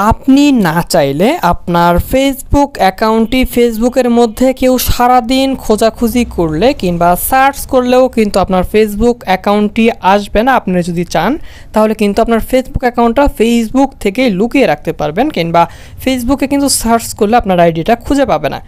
আপনি না চাইলে আপনার ফেসবুক অ্যাকাউন্টটি ফেসবুকের মধ্যে কেউ সারাদিন খোঁজাখুঁজি করলে কিংবা সার্চ করলেও কিন্তু আপনার ফেসবুক অ্যাকাউন্টটি আসবে না। আপনি যদি চান তাহলে কিন্তু আপনার ফেসবুক অ্যাকাউন্টটা ফেসবুক থেকে লুকিয়ে রাখতে পারবেন, কিংবা ফেসবুকে কিন্তু সার্চ করলে আপনার আইডিটা খুঁজে পাবে না।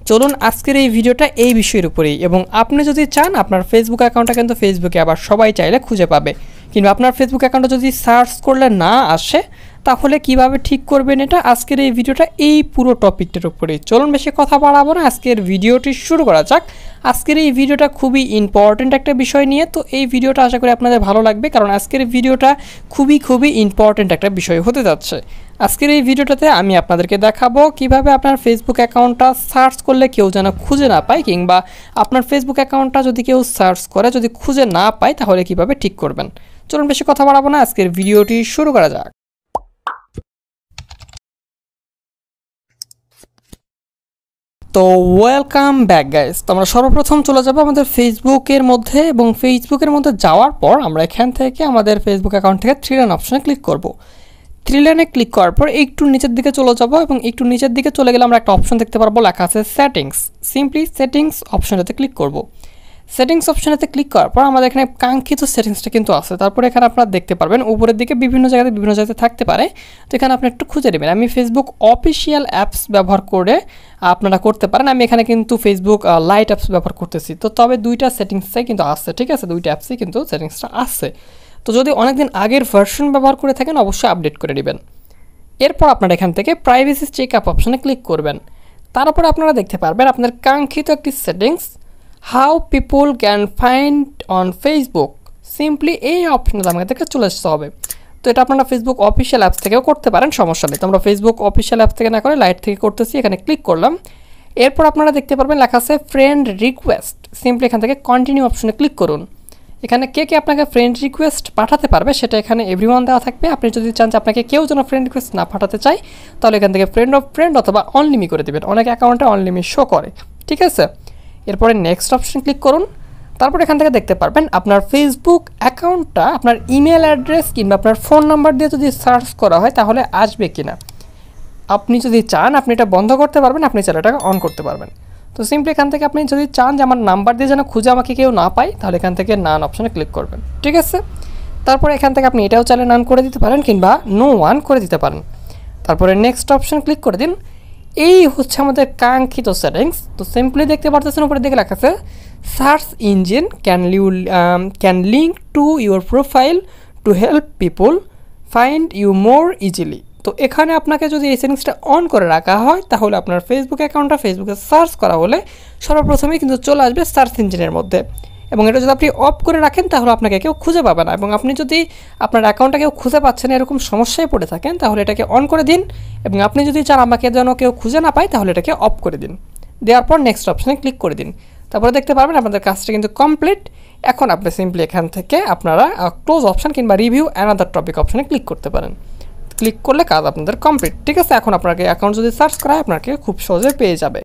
চলুন আজকের এই ভিডিওটা এই বিষয়ের উপরেই, এবং আপনি যদি চান আপনার ফেসবুক অ্যাকাউন্টটা কিন্তু ফেসবুকে আবার সবাই চাইলে খুঁজে পাবে, কিংবা আপনার ফেসবুক অ্যাকাউন্টটা যদি সার্চ করলে না আসে তাহলে কিভাবে ঠিক করবেন এটা আজকের এই ভিডিওটা এই পুরো টপিকটার উপরেই। চলুন বেশি কথা বাড়াবো না, আজকের ভিডিওটি শুরু করা যাক। আজকের এই ভিডিওটা খুবই ইম্পর্ট্যান্ট একটা বিষয় নিয়ে, তো এই ভিডিওটা আশা করি আপনাদের ভালো লাগবে, কারণ আজকের ভিডিওটা খুবই ইম্পর্ট্যান্ট একটা বিষয় হতে যাচ্ছে। আজকের এই ভিডিওটাতে আমি আপনাদেরকে দেখাবো কিভাবে আপনার ফেসবুক অ্যাকাউন্টটা সার্চ করলে কেউ যেন খুঁজে না পায়, কিংবা আপনার ফেসবুক অ্যাকাউন্টটা যদি কেউ সার্চ করে যদি খুঁজে না পায় তাহলে কিভাবে ঠিক করবেন। চলুন বেশি কথা বাড়াবো না, আজকের ভিডিওটি শুরু করা যাক। তো ওয়েলকাম ব্যাক গাইস। তো আমরা সর্বপ্রথম চলে যাব আমাদের ফেসবুকের মধ্যে, এবং ফেসবুকের মধ্যে যাওয়ার পর আমরা এখান থেকে আমাদের ফেসবুক অ্যাকাউন্ট থেকে থ্রি লাইন অপশনে ক্লিক করব। থ্রি লাইনে ক্লিক করার পর একটু নিচের দিকে চলে যাব, এবং একটু নিচের দিকে চলে গেলে আমরা একটা অপশন দেখতে পারবো লেখা আছে সেটিংস। সিম্পলি সেটিংস অপশনটাতে ক্লিক করব। সেটিংস অপশনেতে ক্লিক করার পর আমাদের এখানে কাঙ্ক্ষিত সেটিংসটা কিন্তু আছে। তারপরে এখানে আপনারা দেখতে পারবেন উপরের দিকে বিভিন্ন জায়গাতে থাকতে পারে, তো এখানে আপনি একটু খুঁজে নেবেন। আমি ফেসবুক অফিসিয়াল অ্যাপস ব্যবহার করে আপনারা করতে পারেন। আমি এখানে কিন্তু ফেসবুক লাইট অ্যাপস ব্যবহার করতেছি, তো তবে দুইটা সেটিংসটাই কিন্তু আছে, ঠিক আছে, দুইটা অ্যাপসই কিন্তু সেটিংসটা আছে। তো যদি অনেকদিন আগের ভার্সন ব্যবহার করে থাকেন অবশ্যই আপডেট করে নেবেন। এরপর আপনারা এখান থেকে প্রাইভেসি চেক আপ অপশনে ক্লিক করবেন। তারপরে আপনারা দেখতে পারবেন আপনার কাঙ্ক্ষিত একটি settings, how people can find on Facebook. Simply এই অপশনে আমাদেরকে চলে আসতে হবে। তো এটা আপনারা ফেসবুক অফিসিয়াল অ্যাপস থেকেও করতে পারেন, সমস্যা নেই। তো আমরা ফেসবুক অফিসিয়াল অ্যাপস থেকে না করে লাইট থেকে করতেছি, এখানে ক্লিক করলাম। এরপর আপনারা দেখতে পারবেন লেখা আছে ফ্রেন্ড রিকোয়েস্ট। সিম্পলি এখান থেকে কন্টিনিউ অপশনে ক্লিক করুন। এখানে কে আপনাকে ফ্রেন্ড রিকোয়েস্ট পাঠাতে পারবে সেটা এখানে এভরিওয়ান দেওয়া থাকবে। আপনি যদি চান যে আপনাকে কেউ যেন ফ্রেন্ড রিকোয়েস্ট না পাঠাতে চায় তাহলে এখান থেকে ফ্রেন্ড অফ ফ্রেন্ড অথবা অনলিমি করে দেবেন। অনেক অ্যাকাউন্টে অনলিমি শো করে, ঠিক আছে। এরপরে নেক্সট অপশন ক্লিক করুন। তারপর এখান থেকে দেখতে পারবেন আপনার ফেসবুক অ্যাকাউন্টটা আপনার ইমেল অ্যাড্রেস কিংবা আপনার ফোন নাম্বার দিয়ে যদি সার্চ করা হয় তাহলে আসবে কিনা। আপনি যদি চান আপনি এটা বন্ধ করতে পারবেন, আপনি চাইলে এটাকে অন করতে পারবেন। তো সিম্পলি এখান থেকে আপনি যদি চান যে আমার নাম্বার দিয়ে যেন খুঁজে আমাকে কেউ না পায় তাহলে এখান থেকে নান অপশনে ক্লিক করবেন, ঠিক আছে। তারপরে এখান থেকে আপনি এটাও চাইলে নান করে দিতে পারেন কিংবা নো ওয়ান করে দিতে পারেন। তারপরে নেক্সট অপশন ক্লিক করে দিন। এই হচ্ছে আমাদের কাঙ্ক্ষিত সেটিংস। তো সিম্পলি দেখতে পারতেছেন উপরের দিকে লেখা আছে search engine can link to your profile to help people find you more easily. তো এখানে আপনাকে যদি এই সেটিংসটা অন করে রাখা হয় তাহলে আপনার ফেসবুক অ্যাকাউন্টটা ফেসবুকে সার্চ করা হলে সর্বপ্রথমেই কিন্তু চলে আসবে সার্চ ইঞ্জিনের মধ্যে, এবং এটা যদি আপনি অফ করে রাখেন তাহলে আপনাকে কেউ খুঁজে পাবে না। এবং আপনি যদি আপনার অ্যাকাউন্টটা কেউ খুঁজে পাচ্ছেন এরকম সমস্যায় পড়ে থাকেন তাহলে এটাকে অন করে দিন, এবং আপনি যদি চান আমাকে যেন কেউ খুঁজে না পায় তাহলে এটাকে অফ করে দিন। দেওয়ার পর নেক্সট অপশানে ক্লিক করে দিন। তারপরে দেখতে পারবেন আপনাদের কাজটা কিন্তু কমপ্লিট। এখন আপনি সিম্পলি এখান থেকে আপনারা ক্লোজ অপশান কিংবা রিভিউ অ্যানাদার টপিক অপশানে ক্লিক করতে পারেন। ক্লিক করলে কাজ আপনাদের কমপ্লিট, ঠিক আছে। এখন আপনাকে অ্যাকাউন্ট যদি সার্চ করা হয় আপনাকে খুব সহজে পেয়ে যাবে।